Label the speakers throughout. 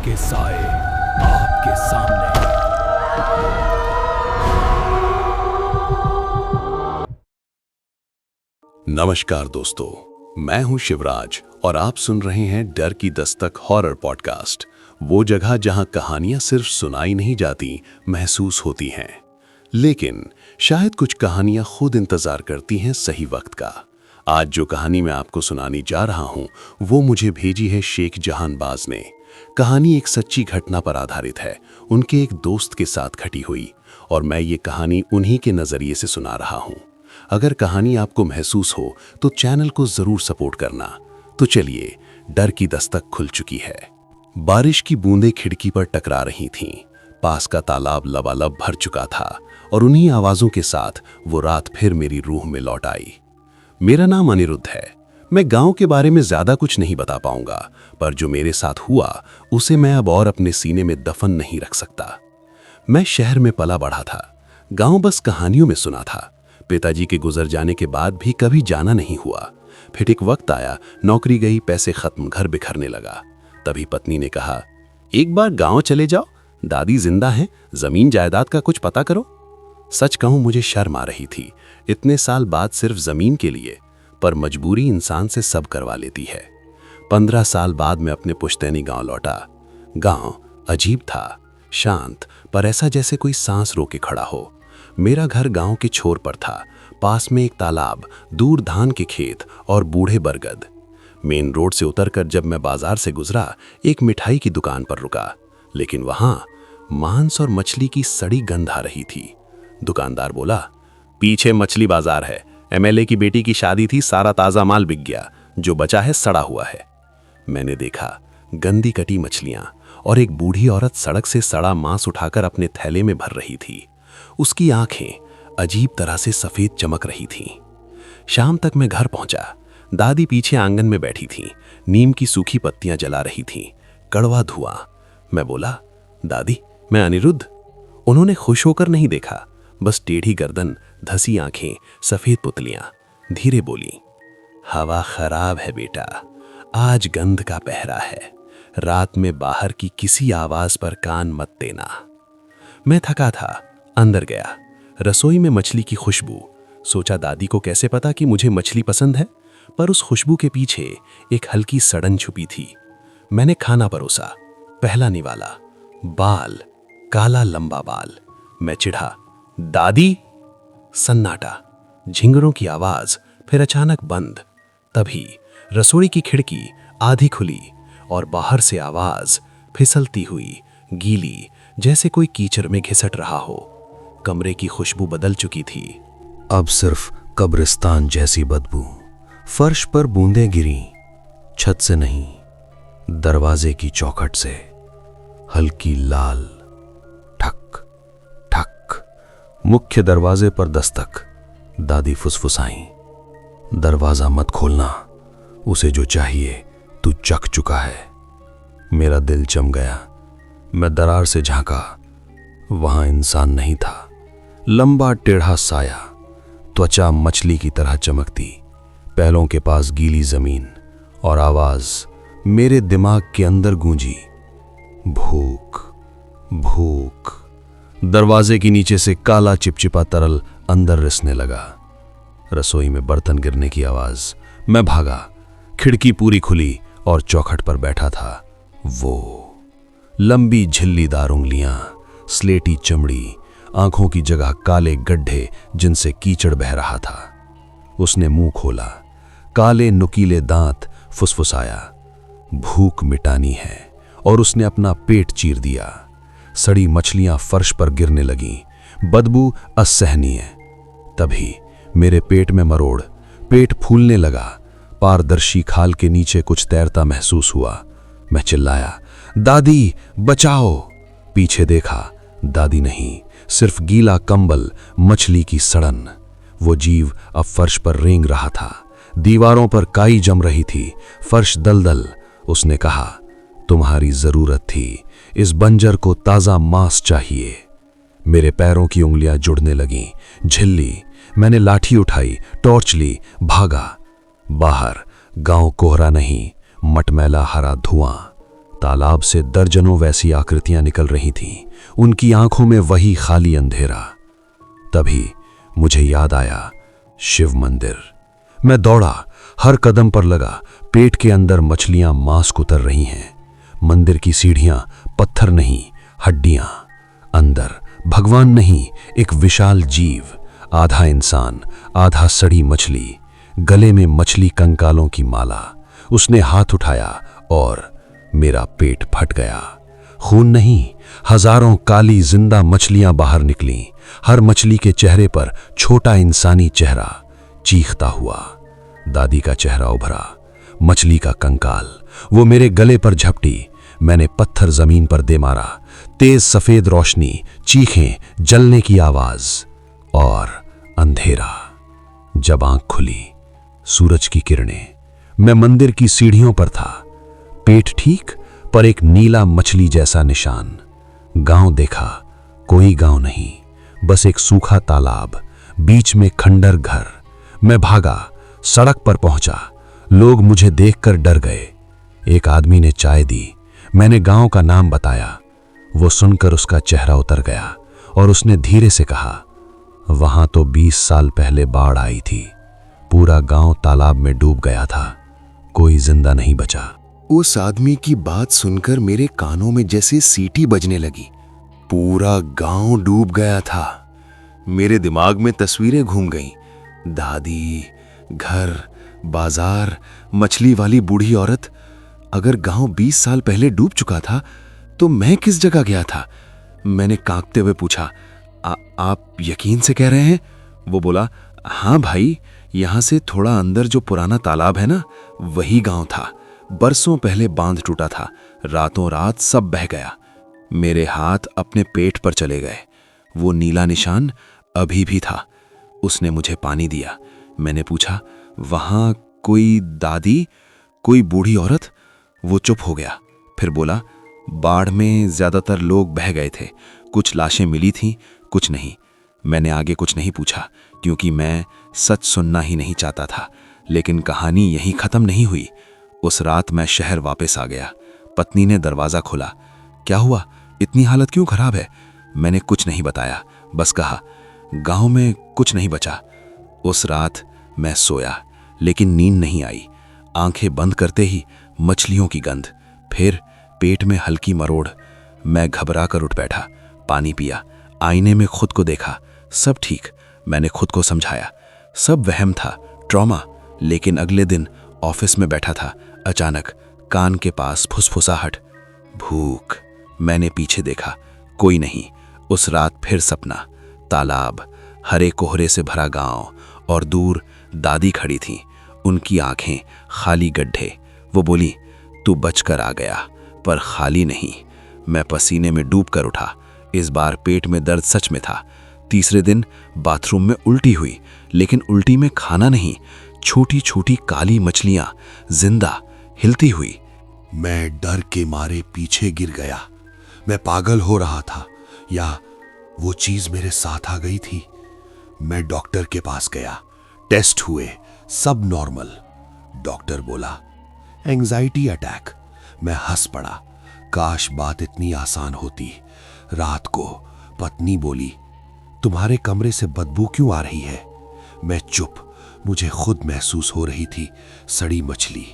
Speaker 1: के साए आपके सामने।
Speaker 2: नमस्कार दोस्तों, मैं हूं शिवराज और आप सुन रहे हैं डर की दस्तक हॉरर पॉडकास्ट। वो जगह जहां कहानियां सिर्फ सुनाई नहीं जाती, महसूस होती हैं। लेकिन शायद कुछ कहानियां खुद इंतजार करती हैं सही वक्त का। आज जो कहानी मैं आपको सुनाने जा रहा हूं, वो मुझे भेजी है शेख जहानबाज ने। कहानी एक सच्ची घटना पर आधारित है, उनके एक दोस्त के साथ घटी हुई, और मैं ये कहानी उन्हीं के नजरिए से सुना रहा हूं। अगर कहानी आपको महसूस हो तो चैनल को जरूर सपोर्ट करना। तो चलिए, डर की दस्तक खुल चुकी है। बारिश की बूंदें खिड़की पर टकरा रही थीं। पास का तालाब लबालब भर चुका था और उन्हीं आवाजों के साथ वो रात फिर मेरी रूह में लौट आई। मेरा नाम अनिरुद्ध है। मैं गांव के बारे में ज्यादा कुछ नहीं बता पाऊंगा, पर जो मेरे साथ हुआ उसे मैं अब और अपने सीने में दफन नहीं रख सकता। मैं शहर में पला बढ़ा था, गांव बस कहानियों में सुना था। पिताजी के गुजर जाने के बाद भी कभी जाना नहीं हुआ। फिर एक वक्त आया, नौकरी गई, पैसे खत्म, घर बिखरने लगा। तभी पत्नी ने कहा, एक बार गांव चले जाओ, दादी जिंदा हैं, जमीन जायदाद का कुछ पता करो। सच कहूं, मुझे शर्म आ रही थी, इतने साल बाद सिर्फ जमीन के लिए, पर मजबूरी इंसान से सब करवा लेती है। 15 साल बाद मैं अपने पुश्तैनी गांव लौटा। गांव अजीब था, शांत, पर ऐसा जैसे कोई सांस रोके खड़ा हो। मेरा घर गांव के छोर पर था, पास में एक तालाब, दूर धान के खेत और बूढ़े बरगद। मेन रोड से उतरकर जब मैं बाजार से गुजरा, एक मिठाई की दुकान पर रुका, लेकिन वहां मांस और मछली की सड़ी गंध आ रही थी। दुकानदार बोला, पीछे मछली बाजार है, एमएलए की बेटी की शादी थी, सारा ताजा माल बिक गया, जो बचा है सड़ा हुआ है। मैंने देखा गंदी कटी मछलियां और एक बूढ़ी औरत सड़क से सड़ा मांस उठाकर अपने थैले में भर रही थी। उसकी आंखें अजीब तरह से सफेद चमक रही थीं। शाम तक मैं घर पहुंचा। दादी पीछे आंगन में बैठी थीं, नीम की सूखी पत्तियां जला रही थीं, कड़वा धुआं। मैं बोला, दादी, मैं अनिरुद्ध। उन्होंने खुश होकर नहीं देखा, बस टेढ़ी गर्दन, धसी आंखें, सफेद पुतलियां। धीरे बोली, हवा खराब है बेटा, आज गंध का पहरा है, रात में बाहर की किसी आवाज पर कान मत देना। मैं थका था, अंदर गया। रसोई में मछली की खुशबू। सोचा दादी को कैसे पता कि मुझे मछली पसंद है, पर उस खुशबू के पीछे एक हल्की सड़न छुपी थी। मैंने खाना परोसा। पहला निवाला, बाल, काला लंबा बाल। मैं चिढ़ा, दादी। सन्नाटा, झिंगरों की आवाज, फिर अचानक बंद। तभी रसोई की खिड़की आधी खुली और बाहर से आवाज, फिसलती हुई, गीली, जैसे कोई कीचड़ में घिसट रहा हो। कमरे की खुशबू बदल चुकी थी, अब सिर्फ कब्रिस्तान जैसी बदबू। फर्श पर बूंदें गिरी, छत से नहीं, दरवाजे की चौखट से। हल्की लाल, ठक ठक। मुख्य दरवाजे पर दस्तक। दादी फुसफुसाई, दरवाजा मत खोलना, उसे जो चाहिए तू चख चुका है। मेरा दिल चम गया। मैं दरार से झांका, वहां इंसान नहीं था। लंबा टेढ़ा साया, त्वचा मछली की तरह चमकती, पैरों के पास गीली जमीन, और आवाज मेरे दिमाग के अंदर गूंजी, भूख भूख। दरवाजे के नीचे से काला चिपचिपा तरल अंदर रिसने लगा। रसोई में बर्तन गिरने की आवाज। मैं भागा। खिड़की पूरी खुली और चौखट पर बैठा था वो। लंबी झिल्लीदार उंगलियां, स्लेटी चमड़ी, आंखों की जगह काले गड्ढे जिनसे कीचड़ बह रहा था। उसने मुंह खोला, काले नुकीले दांत, फुसफुसाया, भूख मिटानी है, और उसने अपना पेट चीर दिया। सड़ी मछलियां फर्श पर गिरने लगीं, बदबू असहनीय। तभी मेरे पेट में मरोड़, पेट फूलने लगा। पारदर्शी खाल के नीचे कुछ तैरता महसूस हुआ। मैं चिल्लाया, दादी बचाओ। पीछे देखा, दादी नहीं, सिर्फ गीला कंबल, मछली की सड़न। वो जीव अब फर्श पर रेंग रहा था। दीवारों पर काई जम रही थी, फर्श दलदल। उसने कहा, तुम्हारी जरूरत थी, इस बंजर को ताजा मांस चाहिए। मेरे पैरों की उंगलियां जुड़ने लगीं, झिल्ली। मैंने लाठी उठाई, टॉर्च ली, भागा। बाहर गांव कोहरा नहीं, मटमैला हरा धुआं। तालाब से दर्जनों वैसी आकृतियां निकल रही थीं, उनकी आंखों में वही खाली अंधेरा। तभी मुझे याद आया, शिव मंदिर। मैं दौड़ा, हर कदम पर लगा, पेट के अंदर मछलियां मांस उतर रही हैं। मंदिर की सीढ़ियां पत्थर नहीं, हड्डियां। अंदर भगवान नहीं, एक विशाल जीव, आधा इंसान आधा सड़ी मछली, गले में मछली कंकालों की माला। उसने हाथ उठाया और मेरा पेट फट गया। खून नहीं, हजारों काली जिंदा मछलियां बाहर निकलीं। हर मछली के चेहरे पर छोटा इंसानी चेहरा चीखता हुआ। दादी का चेहरा उभरा, मछली का कंकाल, वो मेरे गले पर झपटी। मैंने पत्थर जमीन पर दे मारा। तेज सफेद रोशनी, चीखें, जलने की आवाज और अंधेरा। जब आंख खुली, सूरज की किरणें। मैं मंदिर की सीढ़ियों पर था। पेट ठीक, पर एक नीला मछली जैसा निशान। गांव देखा, कोई गांव नहीं, बस एक सूखा तालाब, बीच में खंडर घर। मैं भागा, सड़क पर पहुंचा। लोग मुझे देखकर डर गए। एक आदमी ने चाय दी। मैंने गांव का नाम बताया। वो सुनकर उसका चेहरा उतर गया और उसने धीरे से कहा, वहां तो 20 साल पहले बाढ़ आई थी। पूरा गांव तालाब में डूब गया था, कोई जिंदा नहीं बचा।
Speaker 3: उस आदमी की बात सुनकर मेरे कानों में जैसे सीटी बजने लगी। पूरा गांव डूब गया था। मेरे दिमाग में तस्वीरें घूम गईं। दादी, घर, बाजार, मछली वाली बूढ़ी औरत। अगर गांव 20 साल पहले डूब चुका था तो मैं किस जगह गया था? मैंने कांपते हुए पूछा, आप यकीन से कह रहे हैं? वो बोला, हाँ भाई, यहां से थोड़ा अंदर जो पुराना तालाब है ना, वही गांव था। बरसों पहले बांध टूटा था, रातों रात सब बह गया। मेरे हाथ अपने पेट पर चले गए। वो नीला निशान अभी भी था। उसने मुझे पानी दिया। मैंने पूछा, वहां कोई दादी, कोई बूढ़ी औरत? वो चुप हो गया, फिर बोला, बाढ़ में ज्यादातर लोग बह गए थे। कुछ लाशें मिली थीं, कुछ नहीं। मैंने आगे कुछ नहीं पूछा, क्योंकि मैं सच सुनना ही नहीं चाहता था। लेकिन कहानी यहीं खत्म नहीं हुई। उस रात मैं शहर वापस आ गया। पत्नी ने दरवाजा खोला। क्या हुआ, इतनी हालत क्यों खराब है? मैंने कुछ नहीं बताया, बस कहा, गांव में कुछ नहीं बचा। उस रात मैं सोया, लेकिन नींद नहीं आई। आंखें बंद करते ही मछलियों की गंध, फिर पेट में हल्की मरोड़। मैं घबरा कर उठ बैठा, पानी पिया, आईने में खुद को देखा। सब ठीक। मैंने खुद को समझाया, सब वहम था, ट्रॉमा। लेकिन अगले दिन ऑफिस में बैठा था, अचानक कान के पास फुसफुसाहट, भूख। मैंने पीछे देखा, कोई नहीं। उस रात फिर सपना, तालाब, हरे कोहरे से भरा गांव और दूर दादी खड़ी थी, उनकी आंखें खाली गड्ढे। वो बोली, तू बचकर आ गया, पर खाली नहीं। मैं पसीने में डूब कर उठा। इस बार पेट में दर्द सच में था। तीसरे दिन बाथरूम में उल्टी हुई, लेकिन उल्टी में खाना नहीं, छोटी छोटी काली मछलियां, जिंदा, हिलती हुई। मैं डर के मारे पीछे गिर गया। मैं पागल हो रहा था या वो चीज मेरे साथ आ गई थी? मैं डॉक्टर के पास गया, टेस्ट हुए, सब नॉर्मल। डॉक्टर बोला, एंजाइटी अटैक। मैं हंस पड़ा, काश बात इतनी आसान होती। रात को पत्नी बोली, तुम्हारे कमरे से बदबू क्यों आ रही है? मैं चुप, मुझे खुद महसूस हो रही थी सड़ी मछली।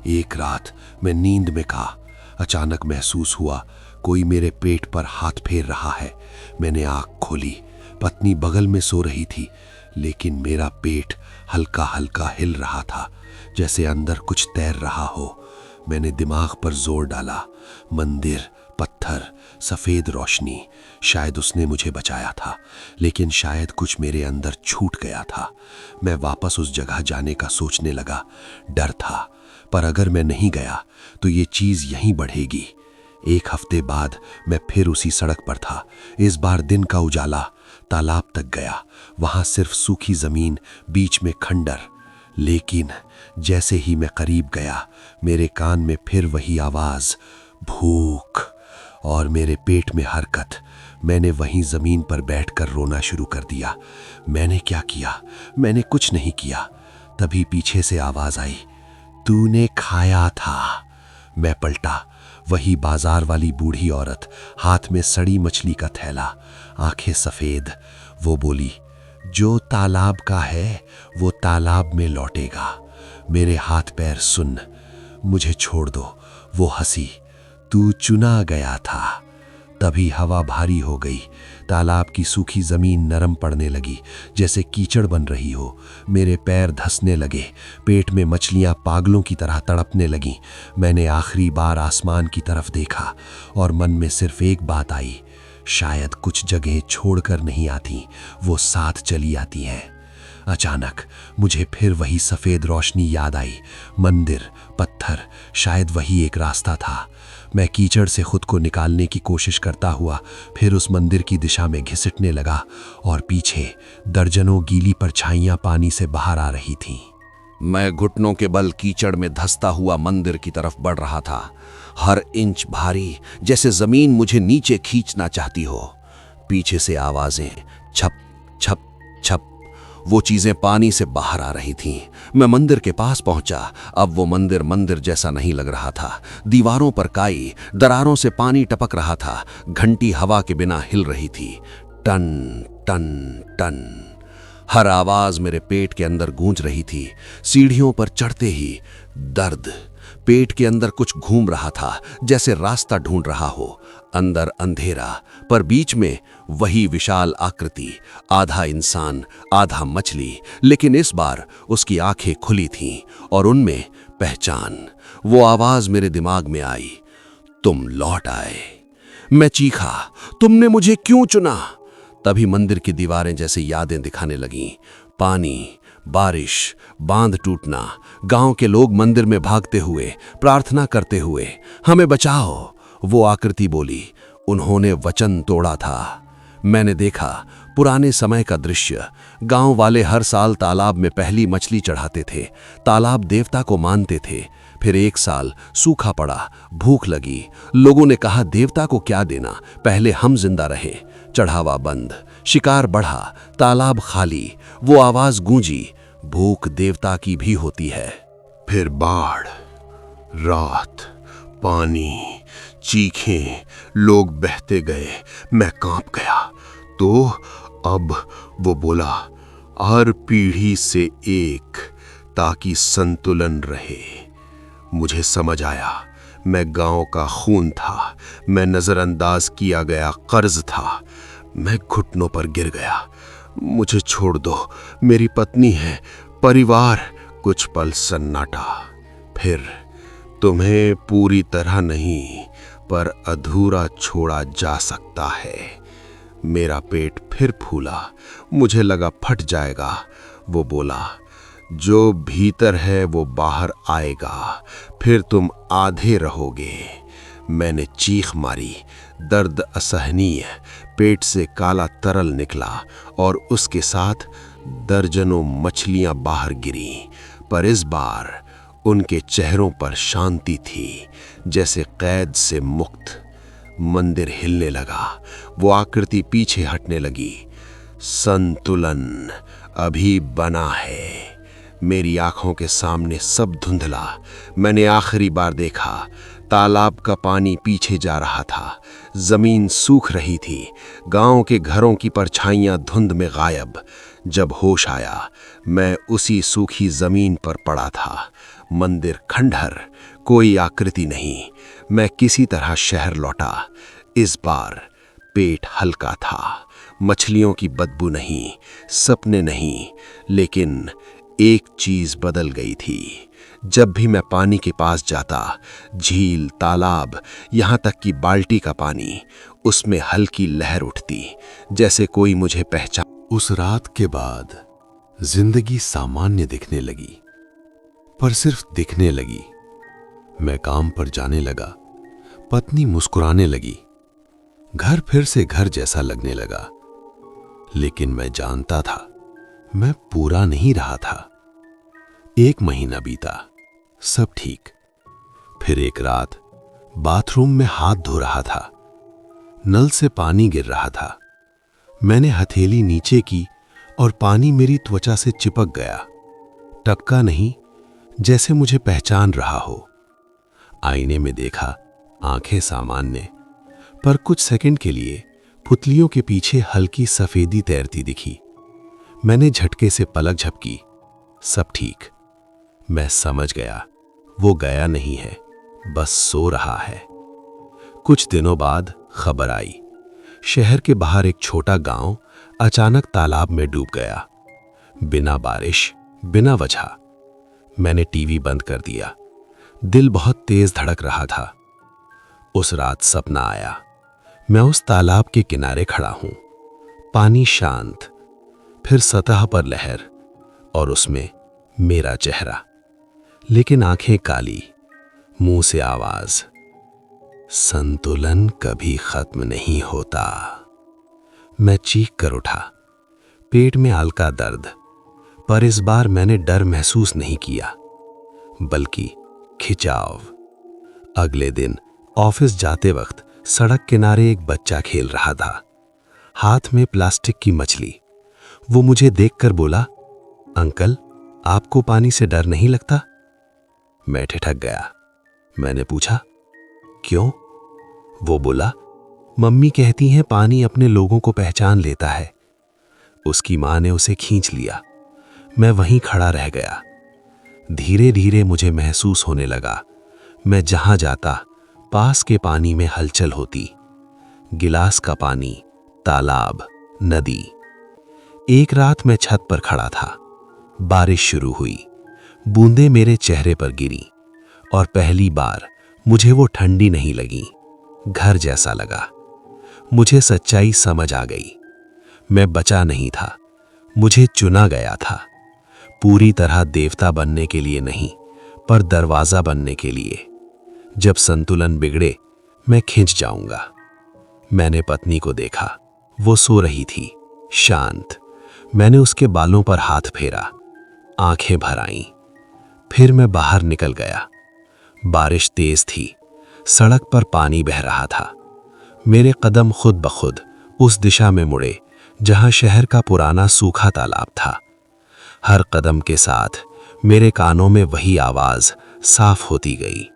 Speaker 3: एक रात मैं नींद में कहा, अचानक महसूस हुआ कोई मेरे पेट पर हाथ फेर रहा है। मैंने आंख खोली, पत्नी बगल में सो रही थी, लेकिन मेरा पेट हल्का हल्का हिल रहा था, जैसे अंदर कुछ तैर रहा हो। मैंने दिमाग पर जोर डाला। मंदिर, पत्थर, सफेद रोशनी, शायद उसने मुझे बचाया था, लेकिन शायद कुछ मेरे अंदर छूट गया था। मैं वापस उस जगह जाने का सोचने लगा। डर था, पर अगर मैं नहीं गया तो ये चीज यहीं बढ़ेगी। एक हफ्ते बाद मैं फिर उसी सड़क पर था। इस बार दिन का उजाला। तालाब तक गया, वहां सिर्फ सूखी जमीन, बीच में खंडर। लेकिन जैसे ही मैं करीब गया, मेरे कान में फिर वही आवाज, भूख, और मेरे पेट में हरकत। मैंने वहीं जमीन पर बैठकर रोना शुरू कर दिया। मैंने क्या किया? मैंने कुछ नहीं किया। तभी पीछे से आवाज आई, तूने खाया था। मैं पलटा, वही बाजार वाली बूढ़ी औरत, हाथ में सड़ी मछली का थैला, आंखें सफेद। वो बोली, जो तालाब का है वो तालाब में लौटेगा। मेरे हाथ पैर सुन्न, मुझे छोड़ दो। वो हंसी, तू चुना गया था। तभी हवा भारी हो गई। तालाब की सूखी जमीन नरम पड़ने लगी, जैसे कीचड़ बन रही हो। मेरे पैर धंसने लगे, पेट में मछलियां पागलों की तरह तड़पने लगीं। मैंने आखिरी बार आसमान की तरफ देखा और मन में सिर्फ एक बात आई, शायद कुछ जगह छोड़कर नहीं आती, वो साथ चली आती हैं। अचानक मुझे फिर वही सफेद रोशनी याद आई। मंदिर, पत्थर, शायद वही एक रास्ता था। मैं कीचड़ से खुद को निकालने की कोशिश करता हुआ फिर उस मंदिर की दिशा में घिसटने लगा और पीछे दर्जनों गीली परछाइयां पानी से बाहर आ रही थीं।
Speaker 4: मैं घुटनों के बल कीचड़ में धंसता हुआ मंदिर की तरफ बढ़ रहा था, हर इंच भारी, जैसे जमीन मुझे नीचे खींचना चाहती हो। पीछे से आवाजें, छप छप छप, वो चीजें पानी से बाहर आ रही थीं। मैं मंदिर के पास पहुंचा। अब वो मंदिर जैसा नहीं लग रहा था। दीवारों पर काई, दरारों से पानी टपक रहा था। घंटी हवा के बिना हिल रही थी, टन टन टन। हर आवाज मेरे पेट के अंदर गूंज रही थी। सीढ़ियों पर चढ़ते ही दर्द, पेट के अंदर कुछ घूम रहा था, जैसे रास्ता ढूंढ रहा हो। अंदर अंधेरा, पर बीच में वही विशाल आकृति, आधा इंसान आधा मछली, लेकिन इस बार उसकी आंखें खुली थीं और उनमें पहचान। वो आवाज मेरे दिमाग में आई, तुम लौट आए। मैं चीखा, तुमने मुझे क्यों चुना? तभी मंदिर की दीवारें जैसे यादें दिखाने लगीं। पानी, बारिश, बांध टूटना, गांव के लोग मंदिर में भागते हुए, प्रार्थना करते हुए, हमें बचाओ। वो आकृति बोली, उन्होंने वचन तोड़ा था। मैंने देखा पुराने समय का दृश्य। गांव वाले हर साल तालाब में पहली मछली चढ़ाते थे। तालाब देवता को मानते थे। फिर एक साल सूखा पड़ा, भूख लगी। लोगों ने कहा, देवता को क्या देना, पहले हम जिंदा रहे। चढ़ावा बंद, शिकार बढ़ा, तालाब खाली। वो आवाज गूंजी, भूख देवता की भी होती है।
Speaker 3: फिर बाढ़, रात, पानी, चीखें, लोग बहते गए। मैं कांप गया। तो अब वो बोला, हर पीढ़ी से एक, ताकि संतुलन रहे। मुझे समझ आया, मैं गांव का खून था, मैं नजरअंदाज किया गया कर्ज था। मैं घुटनों पर गिर गया। मुझे छोड़ दो, मेरी पत्नी है, परिवार। कुछ पल सन्नाटा। फिर, तुम्हें पूरी तरह नहीं पर अधूरा छोड़ा जा सकता है। मेरा पेट फिर फूला, मुझे लगा फट जाएगा। वो बोला, जो भीतर है वो बाहर आएगा, फिर तुम आधे रहोगे। मैंने चीख मारी, दर्द असहनीय, पेट से काला तरल निकला और उसके साथ दर्जनों मछलियां बाहर गिरी। पर इस बार उनके चेहरों पर शांति थी, जैसे कैद से मुक्त। मंदिर हिलने लगा, वो आकृति पीछे हटने लगी। संतुलन अभी बना है। मेरी आंखों के सामने सब धुंधला। मैंने आखिरी बार देखा, तालाब का पानी पीछे जा रहा था, जमीन सूख रही थी, गांव के घरों की परछाइयां धुंध में गायब। जब होश आया, मैं उसी सूखी जमीन पर पड़ा था। मंदिर खंडहर, कोई आकृति नहीं। मैं किसी तरह शहर लौटा। इस बार पेट हल्का था, मछलियों की बदबू नहीं, सपने नहीं, लेकिन एक चीज बदल गई थी। जब भी मैं पानी के पास जाता, झील, तालाब, यहां तक कि बाल्टी का पानी, उसमें हल्की लहर उठती, जैसे कोई मुझे पहचान।
Speaker 2: उस रात के बाद जिंदगी सामान्य दिखने लगी, पर सिर्फ दिखने लगी। मैं काम पर जाने लगा, पत्नी मुस्कुराने लगी, घर फिर से घर जैसा लगने लगा। लेकिन मैं जानता था, मैं पूरा नहीं रहा था। 1 महीना बीता, सब ठीक। फिर एक रात बाथरूम में हाथ धो रहा था, नल से पानी गिर रहा था। मैंने हथेली नीचे की और पानी मेरी त्वचा से चिपक गया। टपका नहीं, जैसे मुझे पहचान रहा हो। आईने में देखा,
Speaker 3: आंखें सामान्य, पर कुछ सेकंड के लिए पुतलियों के पीछे हल्की सफेदी तैरती दिखी। मैंने झटके से पलक झपकी। सब ठीक। मैं समझ गया, वो गया नहीं है, बस सो रहा है। कुछ दिनों बाद खबर आई, शहर के बाहर एक छोटा गांव अचानक तालाब में डूब गया। बिना बारिश, बिना वजह। मैंने टीवी बंद कर दिया। दिल बहुत तेज धड़क रहा था। उस रात सपना आया, मैं उस तालाब के किनारे खड़ा हूं, पानी शांत, फिर सतह पर लहर, और उसमें मेरा चेहरा, लेकिन आंखें काली, मुंह से आवाज, संतुलन कभी खत्म नहीं होता। मैं चीख कर उठा, पेट में हल्का दर्द, पर इस बार मैंने डर महसूस नहीं किया, बल्कि खिंचाव। अगले दिन ऑफिस जाते वक्त सड़क किनारे एक बच्चा खेल रहा था, हाथ में प्लास्टिक की मछली। वो मुझे देखकर बोला, अंकल, आपको पानी से डर नहीं लगता? मैं ठिठक गया। मैंने पूछा, क्यों? वो बोला, मम्मी कहती हैं पानी अपने लोगों को पहचान लेता है। उसकी मां ने उसे खींच लिया। मैं वहीं खड़ा रह गया। धीरे धीरे मुझे महसूस होने लगा, मैं जहां जाता पास के पानी में हलचल होती। गिलास का पानी, तालाब, नदी। एक रात मैं छत पर खड़ा था। बारिश शुरू हुई। बूंदें मेरे चेहरे पर गिरी, और पहली बार मुझे वो ठंडी नहीं लगी, घर जैसा लगा। मुझे सच्चाई समझ आ गई। मैं बचा नहीं था, मुझे चुना गया था। पूरी तरह देवता बनने के लिए नहीं, पर दरवाजा बनने के लिए। जब संतुलन बिगड़े, मैं खिंच जाऊंगा। मैंने पत्नी को देखा, वो सो रही थी, शांत। मैंने उसके बालों पर हाथ फेरा, आंखें भर आईं। फिर मैं बाहर निकल गया। बारिश तेज थी, सड़क पर पानी बह रहा था। मेरे कदम खुद ब खुद उस दिशा में मुड़े जहां शहर का पुराना सूखा तालाब था। हर कदम के साथ मेरे कानों में वही आवाज साफ होती गई,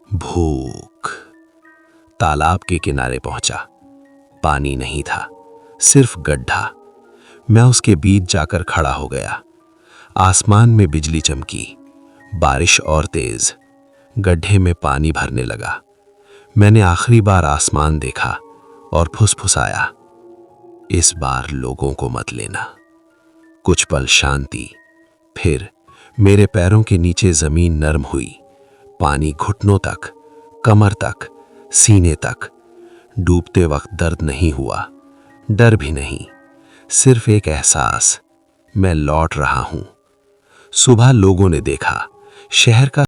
Speaker 3: भूख। तालाब के किनारे पहुंचा। पानी नहीं था, सिर्फ गड्ढा। मैं उसके बीच जाकर खड़ा हो गया। आसमान में बिजली चमकी, बारिश और तेज। गड्ढे में पानी भरने लगा। मैंने आखिरी बार आसमान देखा और फुसफुसाया, इस बार लोगों को मत लेना। कुछ पल शांति, फिर मेरे पैरों के नीचे जमीन नरम हुई। पानी घुटनों तक, कमर तक, सीने तक। डूबते वक्त दर्द नहीं हुआ, डर भी नहीं, सिर्फ एक एहसास, मैं लौट रहा हूं। सुबह लोगों ने देखा, शहर का